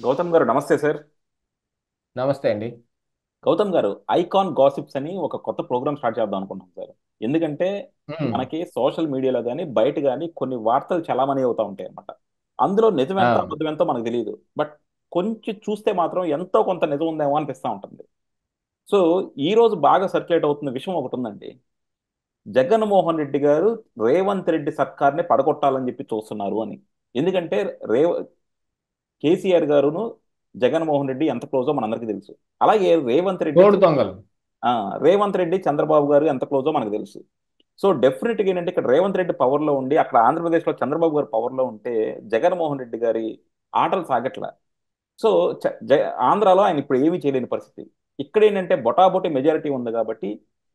గౌతమ్ గారు నమస్తే సార్. నమస్తే అండి. గౌతమ్ గారు, ఐకాన్ గాసిప్స్ అని ఒక కొత్త ప్రోగ్రామ్ స్టార్ట్ చేద్దాం అనుకుంటున్నాం సార్. ఎందుకంటే హ్మ్. మనకి సోషల్ మీడియాలో కానీ బయట కానీ కొన్ని వార్తలు చలామణి అవుతూ ఉంటాయి అన్నమాట. అందులో నిజం ఎంత ఆ! అబద్ధం ఎంతో మనకు తెలియదు. బట్ కొంచెం చూస్తే మాత్రం ఎంతో కొంత నిజం ఉందేమో అనిపిస్తూ ఉంటుంది. సో ఈ రోజు బాగా సర్క్యులేట్ అవుతున్న విషయం ఒకటి ఉందండి. జగన్మోహన్ రెడ్డి గారు రేవంత్ రెడ్డి సర్కార్ని పడగొట్టాలని చెప్పి చూస్తున్నారు అని. ఎందుకంటే రేవ కేసీఆర్ గారును జగన్మోహన్ రెడ్డి ఎంత క్లోజో మనందరికీ తెలుసు. అలాగే రేవంత్ రెడ్డి తోడు దొంగలు. ఆ, రేవంత్ రెడ్డి చంద్రబాబు గారు ఎంత క్లోజో మనకు తెలుసు. సో డెఫినెట్ గా ఏంటంటే ఇక్కడ రేవంత్ రెడ్డి పవర్ లో ఉండి అక్కడ ఆంధ్రప్రదేశ్ లో చంద్రబాబు గారు పవర్ లో ఉంటే జగన్మోహన్ రెడ్డి గారి ఆటలు సాగట్ల. సో ఆంధ్రాలో ఆయన ఇప్పుడు ఏమీ చేయలేని పరిస్థితి. ఇక్కడ ఏంటంటే బొటాబొటి మెజారిటీ ఉంది కాబట్టి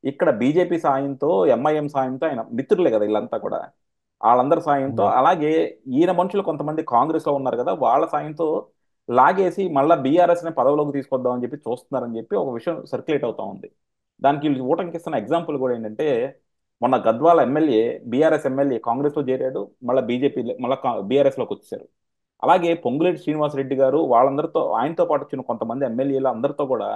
ఇక్కడ బీజేపీ సాయంతో ఎంఐఎం సాయంతో ఆయన మిత్రులే కదా వీళ్ళంతా కూడా. వాళ్ళందరి సాయంతో హ్మ్. అలాగే ఈయన మనుషులు కొంతమంది కాంగ్రెస్ లో ఉన్నారు కదా వాళ్ళ సాయంతో లాగేసి మళ్ళా బీఆర్ఎస్ ని పదవిలోకి తీసుకొద్దామని చెప్పి చూస్తున్నారని చెప్పి ఒక విషయం సర్క్యులేట్ అవుతా ఉంది. దానికి వీళ్ళు ఊటంకిస్తున్న ఎగ్జాంపుల్ కూడా ఏంటంటే మొన్న Gadwal MLA BRS MLA Congress లో చేరాడు, మళ్ళీ బీజేపీ మళ్ళీ బీఆర్ఎస్ లోకి వచ్చేసారు. అలాగే పొంగులేటి శ్రీనివాసరెడ్డి గారు వాళ్ళందరితో ఆయనతో పాటు వచ్చిన కొంతమంది ఎమ్మెల్యేలు అందరితో కూడా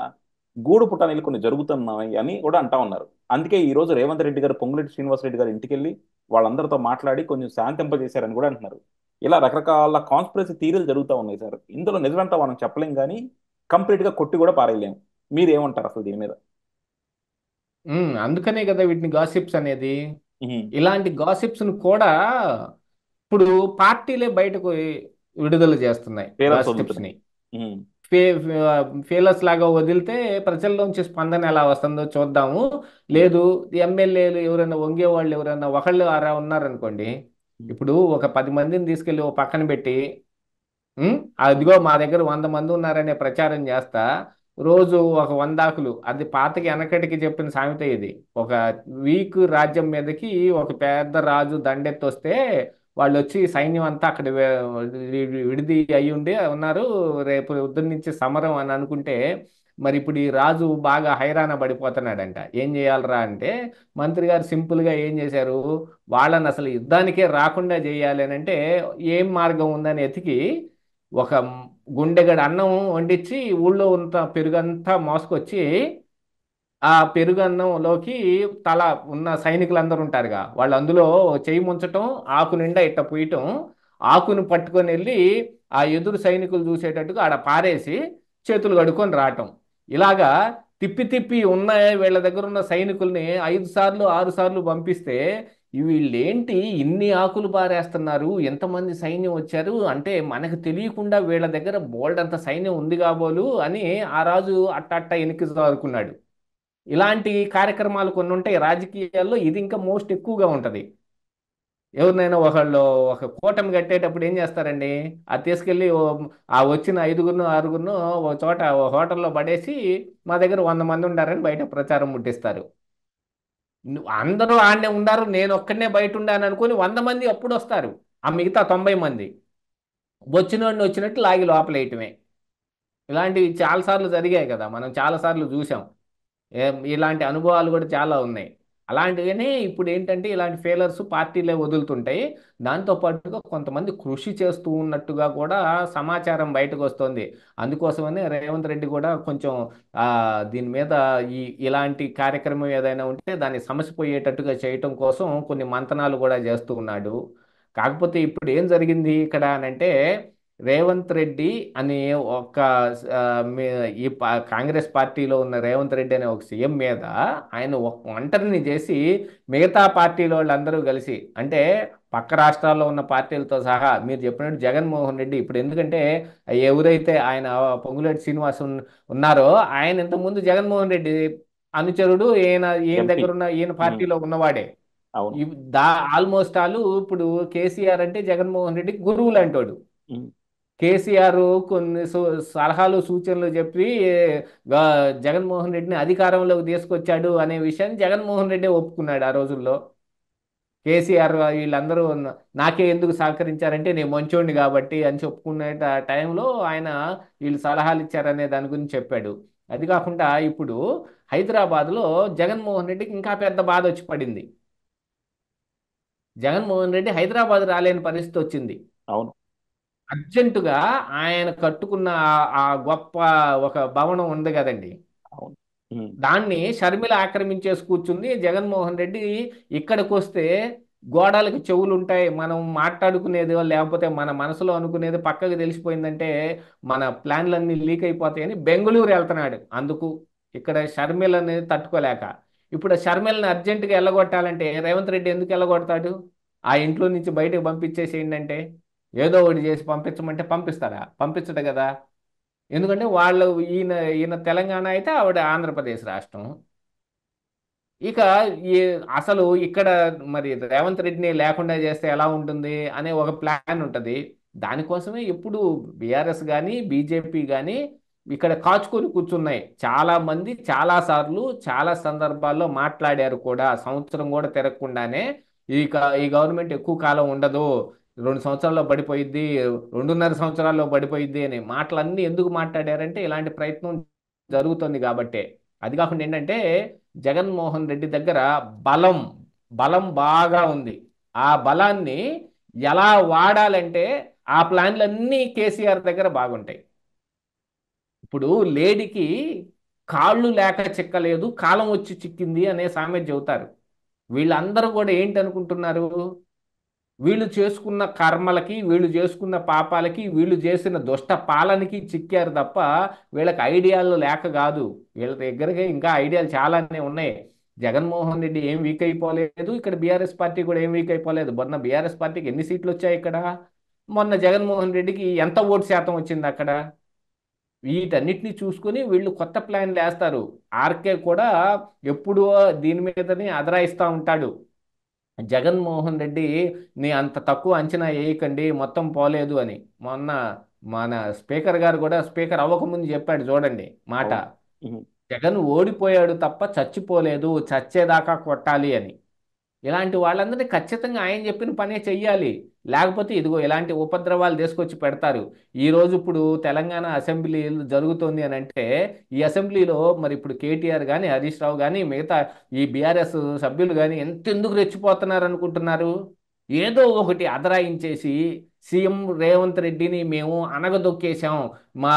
గూడు పుటానీలు కొన్ని జరుగుతున్నాయి అని కూడా అంటా ఉన్నారు. అందుకే ఈ రోజు రేవంత్ రెడ్డి గారు పొంగులేటి శ్రీనివాసరెడ్డి గారు ఇంటికి వెళ్ళి వాళ్ళందరితో మాట్లాడి కొంచెం శాంతింపజేశారని కూడా అంటున్నారు. ఇలా రకరకాల కాన్స్పిరసీ థీరీలు జరుగుతూ ఉన్నాయి సార్. ఇందులో నిజమంతా మనం చెప్పలేం కానీ కంప్లీట్ గా కొట్టి కూడా పారేయలేం. మీరేమంటారు అసలు దీని మీద? అందుకనే కదా వీటిని గాసిప్స్ అనేది. ఉహుం. ఇలాంటి గాసిప్స్ను కూడా ఇప్పుడు పార్టీలే బయటకు విడుదల చేస్తున్నాయి పేరెంట్స్ గాసిప్స్ని. వదులుతున్నాయి. ఉహుం. ఫేలర్స్ లాగా వదిలితే ప్రజల్లోంచి స్పందన ఎలా వస్తుందో చూద్దాము. ఉమ్. లేదు, ఎమ్మెల్యేలు ఎవరైనా వంగే వాళ్ళు ఎవరైనా ఒకళ్ళు అరా ఉన్నారనుకోండి. ఉమ్. ఇప్పుడు ఒక 10 మందిని తీసుకెళ్ళి ఓ పక్కన పెట్టి, అదిగో మా దగ్గర 100 మంది ఉన్నారనే ప్రచారం చేస్తా. రోజు ఒక 100 ఆకులు, అది పాతకి వెనకటికి చెప్పిన సామెత ఇది. ఒక వీక్ రాజ్యం మీదకి ఒక పెద్ద రాజు దండెత్తి వస్తే వాళ్ళు వచ్చి సైన్యం అంతా అక్కడ విడిది అయి ఉండి ఉన్నారు. రేపు ఉదయం నుంచి సమరం అని అనుకుంటే, మరి ఇప్పుడు ఈ రాజు బాగా హైరాణ పడిపోతున్నాడంట. ఏం చేయాలరా అంటే, మంత్రి గారు సింపుల్గా ఏం చేశారు, వాళ్ళని అసలు యుద్ధానికే రాకుండా చేయాలి అని అంటే ఏం మార్గం ఉందని ఎతికి ఒక గుండెగడ అన్నం వండించి ఊళ్ళో ఉన్న పెరుగంతా మోసుకొచ్చి ఆ పెరుగన్నంలోకి తల ఉన్న సైనికులందరూ ఉంటారుగా వాళ్ళు అందులో చేయి ముంచటం, ఆకు నిండా ఇట్ట పూయటం, ఆకును పట్టుకొని వెళ్ళి ఆ ఎదురు సైనికులు చూసేటట్టుగా ఆడ పారేసి చేతులు కడుక్కొని రావటం. ఇలాగా తిప్పి తిప్పి ఉన్న వీళ్ళ దగ్గర ఉన్న సైనికుల్ని 5 సార్లు 6 సార్లు పంపిస్తే వీళ్ళేంటి ఇన్ని ఆకులు పారేస్తున్నారు, ఎంతమంది సైన్యం వచ్చారు అంటే మనకు తెలియకుండా వీళ్ళ దగ్గర బోల్డ్ అంత సైన్యం ఉంది కాబోలు అని ఆ రాజు అట్ట ఎనికి చదువుకున్నాడు. ఇలాంటి కార్యక్రమాలు కొన్ని ఉంటాయి రాజకీయాల్లో. ఇది ఇంకా మోస్ట్ ఎక్కువగా ఉంటది. ఎవరినైనా ఒకళ్ళు ఒక కూటమి కట్టేటప్పుడు ఏం చేస్తారండి, అది తీసుకెళ్ళి ఆ వచ్చిన 5గురినో 6గురినో ఒక చోట ఓ హోటల్లో పడేసి మా దగ్గర 100 మంది ఉండారని బయట ప్రచారం ముట్టిస్తారు. అందరూ ఆడనే ఉండారు, నేను ఒక్కడనే బయట ఉండాను అనుకుని 100 మంది అప్పుడు వస్తారు. ఆ మిగతా 90 మంది వచ్చినోడిని వచ్చినట్టు లాగి లోపలేయటమే. ఇలాంటివి చాలాసార్లు జరిగాయి కదా, మనం చాలాసార్లు చూసాం. ఇలాంటి అనుభవాలు కూడా చాలా ఉన్నాయి. అలాంటివనే ఇప్పుడు ఏంటంటే ఇలాంటి ఫెయిలర్స్ పార్టీలే వదులుతుంటాయి. దాంతో పాటుగా కొంతమంది కృషి చేస్తూ ఉన్నట్టుగా కూడా సమాచారం బయటకు వస్తుంది. అందుకోసమనే రేవంత్ రెడ్డి కూడా కొంచెం ఆ దీని మీద ఇలాంటి కార్యక్రమం ఏదైనా ఉంటే దాన్ని సమసిపోయేటట్టుగా చేయటం కోసం కొన్ని మంతనాలు కూడా చేస్తూ ఉన్నాడు. కాకపోతే ఇప్పుడు ఏం జరిగింది ఇక్కడ అనంటే, రేవంత్ రెడ్డి అని ఒక ఆ, మీ- కాంగ్రెస్ పార్టీలో ఉన్న రేవంత్ రెడ్డి అనే ఒక సీఎం మీద ఆయన ఒంటరిని చేసి మిగతా పార్టీల వాళ్ళందరూ కలిసి అంటే పక్క రాష్ట్రాల్లో ఉన్న పార్టీలతో సహా మీరు చెప్పినట్టు జగన్మోహన్ రెడ్డి ఇప్పుడు ఎందుకంటే ఎవరైతే ఆయన పొంగులేటి శ్రీనివాస్ ఉన్నారో ఆయన ఇంతకుముందు జగన్మోహన్ రెడ్డి అనుచరుడు. ఈయన ఎంపీ. దగ్గర ఉన్న ఈయన పార్టీలో ఉన్నవాడే. అవును. ఇవ్- దా ఆల్మోస్ట్ ఆల్ ఇప్పుడు కేసీఆర్ అంటే జగన్మోహన్ రెడ్డి గురువులు అంటాడు. ఉమ్. కేసీఆర్ కొన్ని సలహాలు సూచనలు చెప్పి గా- జగన్మోహన్ రెడ్డిని అధికారంలోకి తీసుకొచ్చాడు అనే విషయాన్ని జగన్మోహన్ రెడ్డి ఒప్పుకున్నాడు ఆ రోజుల్లో. కేసీఆర్ వీళ్ళందరూ నాకే ఎందుకు సహకరించారంటే నేను మంచోడిని కాబట్టి అని చెప్పుకునే టైంలో ఆయన వీళ్ళు సలహాలు ఇచ్చారనే దాని గురించి చెప్పాడు. అది కాకుండా ఇప్పుడు హైదరాబాద్లో జగన్మోహన్ రెడ్డికి ఇంకా పెద్ద బాధ వచ్చి పడింది. జగన్మోహన్ రెడ్డి హైదరాబాద్ రాలేని పరిస్థితి వచ్చింది. అవును. అర్జెంటుగా ఆయన కట్టుకున్న ఆ గొప్ప ఒక భవనం ఉంది కదండి, అవును. ఉమ్, దాన్ని షర్మిల ఆక్రమించేసి కూర్చుంది. జగన్మోహన్ రెడ్డి ఇక్కడికి వస్తే గోడలకు చెవులు ఉంటాయి, మనం మాట్లాడుకునేది లేకపోతే మన మనసులో అనుకునేది పక్కకు తెలిసిపోయిందంటే మన ప్లాన్లన్నీ లీక్ అయిపోతాయని బెంగళూరు వెళ్తున్నాడు. అందుకు ఇక్కడ షర్మిలని తట్టుకోలేక, ఇప్పుడు షర్మిలని అర్జెంటుగా వెళ్ళగొట్టాలంటే రేవంత్ రెడ్డి ఎందుకు వెళ్ళగొడతాడు? ఆ ఇంట్లో నుంచి బయటకు పంపించేసేయండి అంటే, ఏదో ఒకటి చేసి పంపించమంటే పంపిస్తాడా? పంపించడు కదా. ఎందుకంటే వాళ్ళు, ఈయన ఈయన తెలంగాణ అయితే ఆవిడ ఆంధ్రప్రదేశ్ రాష్ట్రం. ఇక ఈ అసలు ఇక్కడ మరి రేవంత్ రెడ్డిని లేకుండా చేస్తే ఎలా ఉంటుంది అనే ఒక ప్లాన్ ఉంటుంది. దానికోసమే ఎప్పుడు బీఆర్ఎస్ కానీ బీజేపీ కానీ ఇక్కడ కాచుకొని కూర్చున్నాయి. చాలా మంది చాలా సార్లు చాలా సందర్భాల్లో మాట్లాడారు కూడా, సంవత్సరం కూడా తిరగకుండానే ఈ గవర్నమెంట్ ఎక్కువ కాలం ఉండదు, 2 సంవత్సరాల్లో పడిపోయిద్ది, 2.5 సంవత్సరాల్లో పడిపోయిద్ది అని మాటలన్నీ ఎందుకు మాట్లాడారంటే ఇలాంటి ప్రయత్నం జరుగుతుంది కాబట్టే. అది కాకుండా ఏంటంటే జగన్మోహన్ రెడ్డి దగ్గర బలం బలం బాగా ఉంది. ఆ బలాన్ని ఎలా వాడాలంటే ఆ ప్లాన్లన్నీ కేసీఆర్ దగ్గర బాగుంటాయి. ఇప్పుడు లేడికి కాళ్ళు లేక చిక్కలేదు, కాలం వచ్చి చిక్కింది అనే సామెత చెబుతారు. వీళ్ళందరూ కూడా ఏంటి అనుకుంటున్నారు? వీళ్ళు చేసుకున్న కర్మలకి, వీళ్ళు చేసుకున్న పాపాలకి, వీళ్ళు చేసిన దుష్ట పాలనకి చిక్కారు తప్ప వీళ్ళకి ఐడియాలు లేక కాదు. వీళ్ళ దగ్గరగా ఇంకా ఐడియాలు చాలానే ఉన్నాయి. జగన్మోహన్ రెడ్డి ఏం వీక్ అయిపోలేదు, ఇక్కడ బీఆర్ఎస్ పార్టీ కూడా ఏం వీక్ అయిపోలేదు. మొన్న బీఆర్ఎస్ పార్టీకి ఎన్ని సీట్లు వచ్చాయి ఇక్కడ? మొన్న జగన్మోహన్ రెడ్డికి ఎంత ఓటు శాతం వచ్చింది అక్కడ? వీటన్నిటిని చూసుకొని వీళ్ళు కొత్త ప్లాన్లు వేస్తారు. ఆర్కే కూడా ఎప్పుడూ దీని మీదనే అదరాయిస్తూ ఉంటాడు. జగన్మోహన్ రెడ్డి నీ అంత తక్కువ అంచనా వేయకండి, మొత్తం పోలేదు అని. మొన్న మన స్పీకర్ గారు కూడా స్పీకర్ అవ్వకముందు చెప్పాడు చూడండి మాట, అవును. ఉమ్, జగన్ ఓడిపోయాడు తప్ప చచ్చిపోలేదు, చచ్చేదాకా కొట్టాలి అని. ఇలాంటి వాళ్ళందరినీ ఖచ్చితంగా ఆయన చెప్పిన పనే చెయ్యాలి. లేకపోతే ఇదిగో ఇలాంటి ఉపద్రవాలు తీసుకొచ్చి పెడతారు. ఈ రోజు ఇప్పుడు తెలంగాణ అసెంబ్లీ జరుగుతోంది అని అంటే, ఈ అసెంబ్లీలో మరి ఇప్పుడు కేటీఆర్ కానీ హరీష్ రావు కానీ మిగతా ఈ బీఆర్ఎస్ సభ్యులు కానీ ఎంతెందుకు రెచ్చిపోతున్నారు అనుకుంటున్నారు? ఏదో ఒకటి అదరాయించేసి సీఎం రేవంత్ రెడ్డిని మేము అనగదొక్కేశాం, మా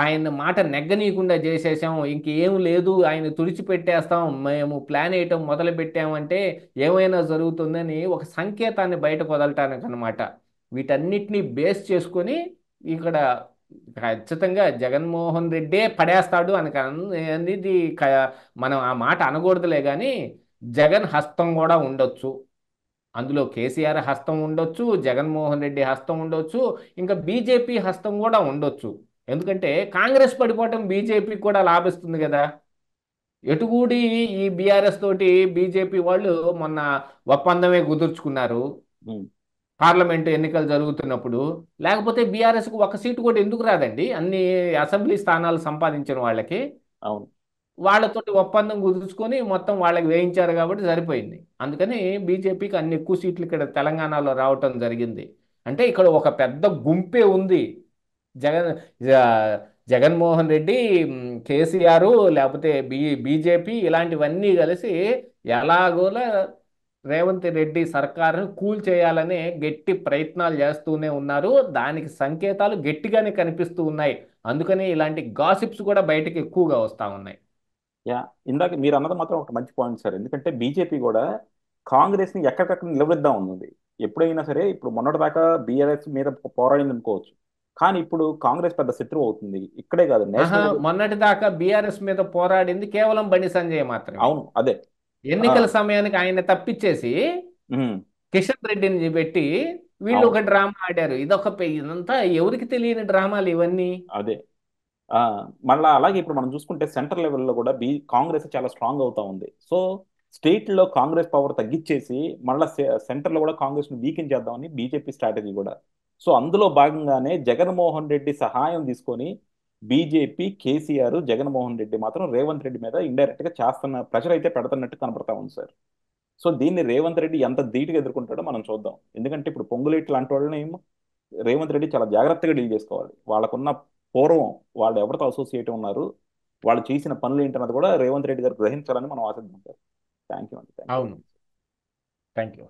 ఆయన మాట నెగ్గనీయకుండా చేసేసాం, ఇంకేం లేదు, ఆయన తుడిచిపెట్టేస్తాం, మేము ప్లాన్ వేయటం మొదలు పెట్టామంటే ఏమైనా జరుగుతుందని ఒక సంకేతాన్ని బయటకు వదలటానికి అనమాట. వీటన్నిటిని బేస్ చేసుకొని ఇక్కడ ఖచ్చితంగా జగన్మోహన్ రెడ్డే పడేస్తాడు అని అనేది మనం ఆ మాట అనకూడదులే కానీ, జగన్ హస్తం కూడా ఉండొచ్చు అందులో. కేసీఆర్ హస్తం ఉండొచ్చు, జగన్మోహన్ రెడ్డి హస్తం ఉండొచ్చు, ఇంకా బీజేపీ హస్తం కూడా ఉండొచ్చు. ఎందుకంటే కాంగ్రెస్ పడిపోవటం బీజేపీకి కూడా లాభిస్తుంది కదా. ఎటుగూడి ఈ బీఆర్ఎస్ తోటి బీజేపీ వాళ్ళు మొన్న ఒప్పందమే కుదుర్చుకున్నారు ఉమ్, పార్లమెంటు ఎన్నికలు జరుగుతున్నప్పుడు. లేకపోతే బీఆర్ఎస్కు ఒక సీటు కూడా ఎందుకు రాదండి, అన్ని అసెంబ్లీ స్థానాలు సంపాదించిన వాళ్ళకి? అవును. వాళ్ళతోటి ఒప్పందం కుదుర్చుకొని మొత్తం వాళ్ళకి వేయించారు కాబట్టి సరిపోయింది. అందుకని బీజేపీకి అన్ని ఎక్కువ సీట్లు ఇక్కడ తెలంగాణలో రావటం జరిగింది. అంటే ఇక్కడ ఒక పెద్ద గుంపే ఉంది. జగన్ జ- జగన్మోహన్ రెడ్డి, కేసీఆర్, లేకపోతే బీజేపీ ఇలాంటివన్నీ కలిసి ఎలాగోలా రేవంత్ రెడ్డి సర్కారును కూల్ చేయాలనే గట్టి ప్రయత్నాలు చేస్తూనే ఉన్నారు. దానికి సంకేతాలు గట్టిగానే కనిపిస్తూ ఉన్నాయి. అందుకని ఇలాంటి గాసిప్స్ కూడా బయటకు ఎక్కువగా వస్తూ ఉన్నాయి. యా, ఇందాక మీరు అన్నది మాత్రం ఒక మంచి పాయింట్ సార్. ఎందుకంటే బీజేపీ కూడా కాంగ్రెస్ ని ఎక్కడికక్కడ నిలబెడదాం ఉంది. ఎప్పుడైనా సరే, ఇప్పుడు మొన్నటిదాకా బీఆర్ఎస్ మీద పోరాడింది అనుకోవచ్చు, కానీ ఇప్పుడు కాంగ్రెస్ పెద్ద శత్రువు అవుతుంది. ఇక్కడే కాదు, ఆహా, నేషనల్ గా. మొన్నటి దాకా బీఆర్ఎస్ మీద పోరాడింది కేవలం బండి సంజయ్ మాత్రమే. అవును, అదే. ఆ, ఎన్నికల సమయానికి ఆయన తప్పించేసి ఉమ్, కిషన్ రెడ్డిని పెట్టి వీళ్ళు అవును, ఒక డ్రామా ఆడారు. ఇదంతా ఎవరికి తెలియని డ్రామాలు ఇవన్నీ. అదే. ఆ, మళ్ళా అలాగే ఇప్పుడు మనం చూసుకుంటే సెంటర్ లెవెల్లో కూడా కాంగ్రెస్ చాలా స్ట్రాంగ్ అవుతా ఉంది. సో స్టేట్ లో కాంగ్రెస్ పవర్ తగ్గించేసి మళ్ళా సెంటర్ లో కూడా కాంగ్రెస్ ని వీకెన్ చేద్దామని బీజేపీ స్ట్రాటజీ కూడా. సో అందులో భాగంగానే జగన్మోహన్ రెడ్డి సహాయం తీసుకొని బీజేపీ, కేసీఆర్, జగన్మోహన్ రెడ్డి మాత్రం రేవంత్ రెడ్డి మీద ఇండైరెక్ట్ గా చేస్తున్న ప్రెషర్ అయితే పెడుతున్నట్టు కనపడతా ఉంది సార్. సో దీన్ని రేవంత్ రెడ్డి ఎంత ధీటుగా ఎదుర్కొంటాడో మనం చూద్దాం. ఎందుకంటే ఇప్పుడు పొంగులేటి లాంటి వాళ్ళని రేవంత్ రెడ్డి చాలా జాగ్రత్తగా డీల్ చేసుకోవాలి. వాళ్ళకున్న పూర్వం వాళ్ళు ఎవరితో అసోసియేట్ ఉన్నారు, వాళ్ళు చేసిన పనులు ఏంటన్నది కూడా రేవంత్ రెడ్డి గారు గ్రహించాలని మనం ఆశిద్దాం సార్. థ్యాంక్ యూ అండి. థ్యాంక్ యూ వెరీ అవును. మచ్. Thank you.